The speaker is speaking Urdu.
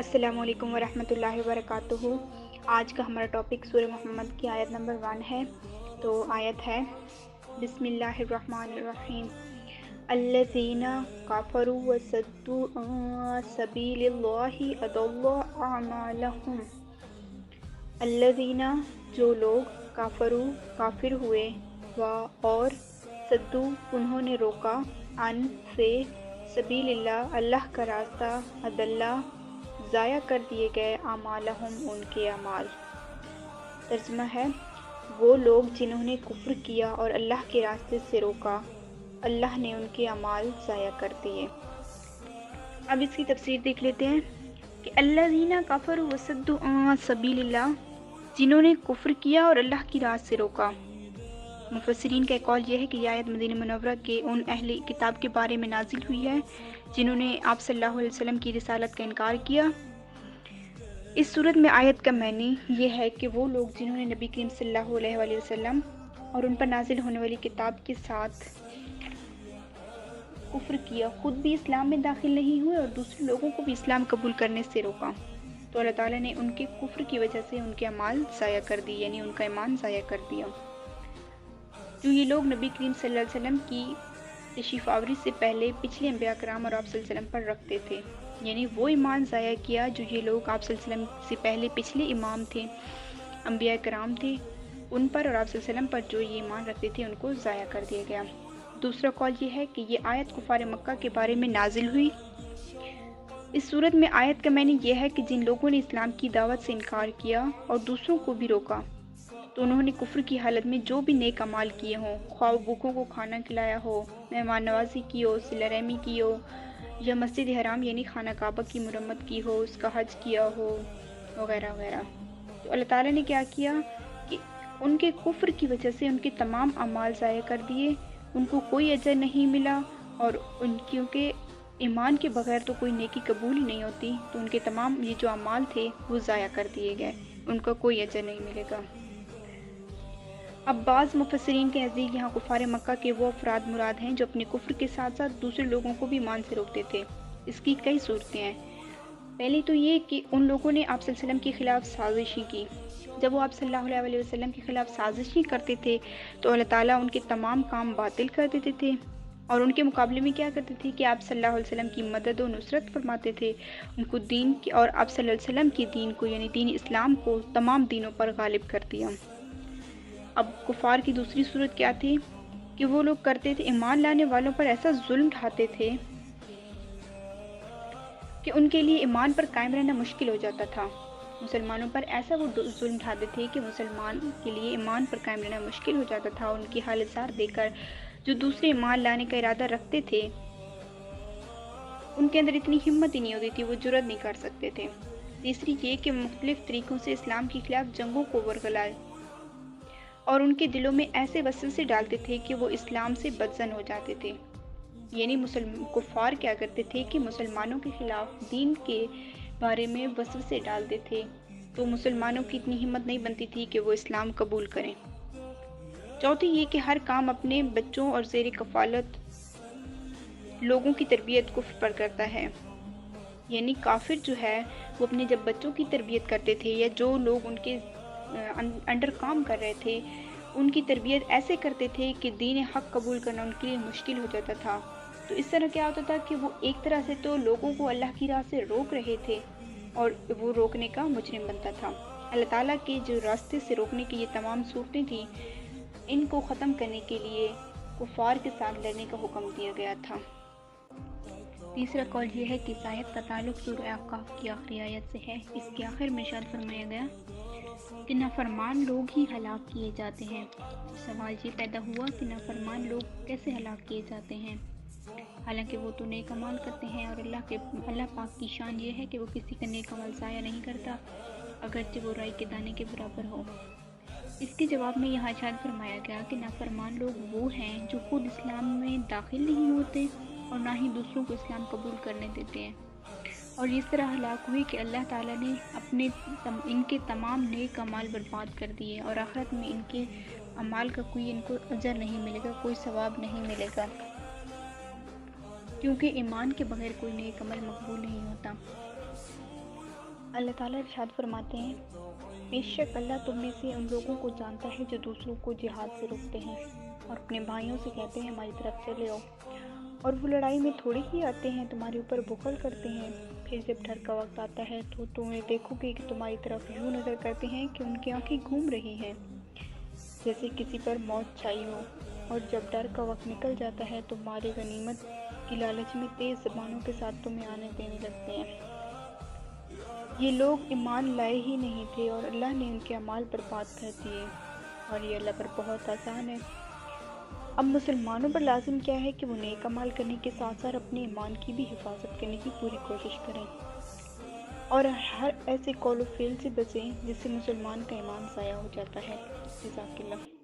السلام علیکم ورحمۃ اللہ وبرکاتہ۔ آج کا ہمارا ٹاپک سورہ محمد کی آیت نمبر 1 ہے۔ تو آیت ہے بسم اللہ الرحمن الرحیم الذین کفروا وصدوا عن سبیل اللہ اضل اعمالہم۔ الذین جو لوگ کافر ہوئے اور صدو انہوں نے روکا عن سے سبیل اللہ کا راستہ اضل ضائع کر دیے گئے اعمالہم ان کے اعمال۔ ترجمہ ہے وہ لوگ جنہوں نے کفر کیا اور اللہ کے راستے سے روکا، اللہ نے ان کے اعمال ضائع کر دیے۔ اب اس کی تفسیر دیکھ لیتے ہیں کہ الذین کفروا وصدوا عن سبیل اللہ، جنہوں نے کفر کیا اور اللہ کی راہ سے روکا۔ مفسرین کا قول یہ ہے کہ یہ آیت مدینہ منورہ کے ان اہل کتاب کے بارے میں نازل ہوئی ہے جنہوں نے آپ صلی اللہ علیہ وسلم کی رسالت کا انکار کیا۔ اس صورت میں آیت کا معنی یہ ہے کہ وہ لوگ جنہوں نے نبی کریم صلی اللہ علیہ وآلہ وسلم اور ان پر نازل ہونے والی کتاب کے ساتھ کفر کیا، خود بھی اسلام میں داخل نہیں ہوئے اور دوسرے لوگوں کو بھی اسلام قبول کرنے سے روکا، تو اللہ تعالیٰ نے ان کے کفر کی وجہ سے ان کے اعمال ضائع کر دی، یعنی ان کا ایمان ضائع کر دیا۔ جو یہ لوگ نبی کریم صلی اللہ علیہ وسلم کی تشریف آوری سے پہلے پچھلے انبیاء کرام اور آپ صلی اللہ علیہ وسلم پر رکھتے تھے، یعنی وہ ایمان ضائع کیا جو یہ لوگ آپ صلی اللہ علیہ وسلم سے پہلے پچھلے امام تھے، انبیاء کرام تھے، ان پر اور آپ صلی اللہ علیہ وسلم پر جو یہ ایمان رکھتے تھے ان کو ضائع کر دیا گیا۔ دوسرا قول یہ ہے کہ یہ آیت کفار مکہ کے بارے میں نازل ہوئی۔ اس صورت میں آیت کا معنی یہ ہے کہ جن لوگوں نے اسلام کی دعوت سے انکار کیا اور دوسروں کو بھی روکا، تو انہوں نے کفر کی حالت میں جو بھی نیک اعمال کیے ہوں، خواہ بھوکوں کو کھانا کھلایا ہو، مہمان نوازی کی ہو، صلہ رحمی کی ہو، یا مسجد حرام یعنی خانہ کعبہ کی مرمت کی ہو، اس کا حج کیا ہو، وغیرہ وغیرہ، تو اللہ تعالیٰ نے کیا کیا کہ ان کے کفر کی وجہ سے ان کے تمام اعمال ضائع کر دیے، ان کو کوئی اجر نہیں ملا، اور کیونکہ ایمان کے بغیر تو کوئی نیکی قبول ہی نہیں ہوتی، تو ان کے تمام یہ جو اعمال تھے وہ ضائع کر دیے گئے، ان کا کوئی اجر نہیں ملے گا۔ اب بعض مفسرین کے نزدیک یہاں کفار مکہ کے وہ افراد مراد ہیں جو اپنے کفر کے ساتھ ساتھ دوسرے لوگوں کو بھی ایمان سے روکتے تھے۔ اس کی کئی صورتیں ہیں۔ پہلی تو یہ کہ ان لوگوں نے آپ صلی اللہ علیہ وسلم کے خلاف سازشیں کی۔ جب وہ آپ صلی اللہ علیہ وسلم کے خلاف سازشیں کرتے تھے تو اللہ تعالیٰ ان کے تمام کام باطل کر دیتے تھے، اور ان کے مقابلے میں کیا کرتے تھے کہ آپ صلی اللہ علیہ وسلم کی مدد و نصرت فرماتے تھے، ان کو دین کی اور آپ صلی اللہ علیہ وسلم کی دین کو یعنی دین اسلام کو تمام دینوں پر غالب کر دیا۔ اب کفار کی دوسری صورت کیا تھی کہ وہ لوگ کرتے تھے ایمان لانے والوں پر ایسا ظلم ڈھاتے تھے کہ ان کے لیے ایمان پر قائم رہنا مشکل ہو جاتا تھا۔ مسلمانوں پر ایسا وہ ظلم ڈھاتے تھے کہ مسلمان کے لیے ایمان پر قائم رہنا مشکل ہو جاتا تھا۔ ان کی حالت زار دیکھ کر جو دوسرے ایمان لانے کا ارادہ رکھتے تھے ان کے اندر اتنی ہمت ہی نہیں ہوتی تھی، وہ جرأت نہیں کر سکتے تھے۔ تیسری یہ کہ مختلف طریقوں سے اسلام کے خلاف جنگوں کو ورگلائے اور ان کے دلوں میں ایسے وسوسے ڈالتے تھے کہ وہ اسلام سے بدظن ہو جاتے تھے، یعنی کفار کیا کرتے تھے کہ مسلمانوں کے خلاف دین کے بارے میں وسوسے ڈالتے تھے، تو مسلمانوں کی اتنی ہمت نہیں بنتی تھی کہ وہ اسلام قبول کریں۔ چوتھی یہ کہ ہر کام اپنے بچوں اور زیر کفالت لوگوں کی تربیت کفر پر کرتا ہے، یعنی کافر جو ہے وہ اپنے جب بچوں کی تربیت کرتے تھے یا جو لوگ ان کے انڈر کام کر رہے تھے ان کی تربیت ایسے کرتے تھے کہ دین حق قبول کرنا ان کے لیے مشکل ہو جاتا تھا، تو اس طرح کیا ہوتا تھا کہ وہ ایک طرح سے تو لوگوں کو اللہ کی راہ سے روک رہے تھے اور وہ روکنے کا مجرم بنتا تھا۔ اللہ تعالیٰ کے جو راستے سے روکنے کی یہ تمام صورتیں تھیں، ان کو ختم کرنے کے لیے کفار کے ساتھ لڑنے کا حکم دیا گیا تھا۔ تیسرا قول یہ ہے کہ اس آیت کا تعلق سورہ احقاف کی آخری آیت سے ہے۔ اس کے آخر میں ارشاد فرمایا گیا کہ نافرمان لوگ ہی ہلاک کیے جاتے ہیں۔ سوال یہ پیدا ہوا کہ نافرمان لوگ کیسے ہلاک کیے جاتے ہیں، حالانکہ وہ تو نیک اعمال کرتے ہیں، اور اللہ پاک کی شان یہ ہے کہ وہ کسی کا نیک عمل ضائع نہیں کرتا اگرچہ وہ رائی کے دانے کے برابر ہو۔ اس کے جواب میں یہاں ارشاد فرمایا گیا کہ نافرمان لوگ وہ ہیں جو خود اسلام میں داخل نہیں ہوتے اور نہ ہی دوسروں کو اسلام قبول کرنے دیتے ہیں، اور اس طرح ہلاک ہوئی کہ اللہ تعالیٰ نے ان کے تمام نیک اعمال برباد کر دیے، اور آخرت میں ان کے اعمال کا کوئی ان کو اجر نہیں ملے گا، کوئی ثواب نہیں ملے گا، کیونکہ ایمان کے بغیر کوئی نیک عمل مقبول نہیں ہوتا۔ اللہ تعالیٰ ارشاد فرماتے ہیں، بے شک اللہ تم میں سے ان لوگوں کو جانتا ہے جو دوسروں کو جہاد سے روکتے ہیں اور اپنے بھائیوں سے کہتے ہیں ہماری طرف چلے آؤ، اور وہ لڑائی میں تھوڑے ہی آتے ہیں، تمہارے اوپر بخل کرتے ہیں، پھر جب ڈر کا وقت آتا ہے تو تمہیں دیکھو گے کہ تمہاری طرف یوں نظر کرتے ہیں کہ ان کی آنکھیں گھوم رہی ہیں جیسے کسی پر موت چھائی ہو، اور جب ڈر کا وقت نکل جاتا ہے تو مال غنیمت کی لالچ میں تیز زبانوں کے ساتھ تمہیں آنے دینے لگتے ہیں۔ یہ لوگ ایمان لائے ہی نہیں تھے اور اللہ نے ان کے اعمال برباد کر دیے، اور یہ اللہ پر بہت آسان ہے۔ اب مسلمانوں پر لازم کیا ہے کہ وہ نیک اعمال کرنے کے ساتھ ساتھ اپنے ایمان کی بھی حفاظت کرنے کی پوری کوشش کریں، اور ہر ایسے قول و فعل سے بچیں جس سے مسلمان کا ایمان ضائع ہو جاتا ہے۔ جزاک اللہ۔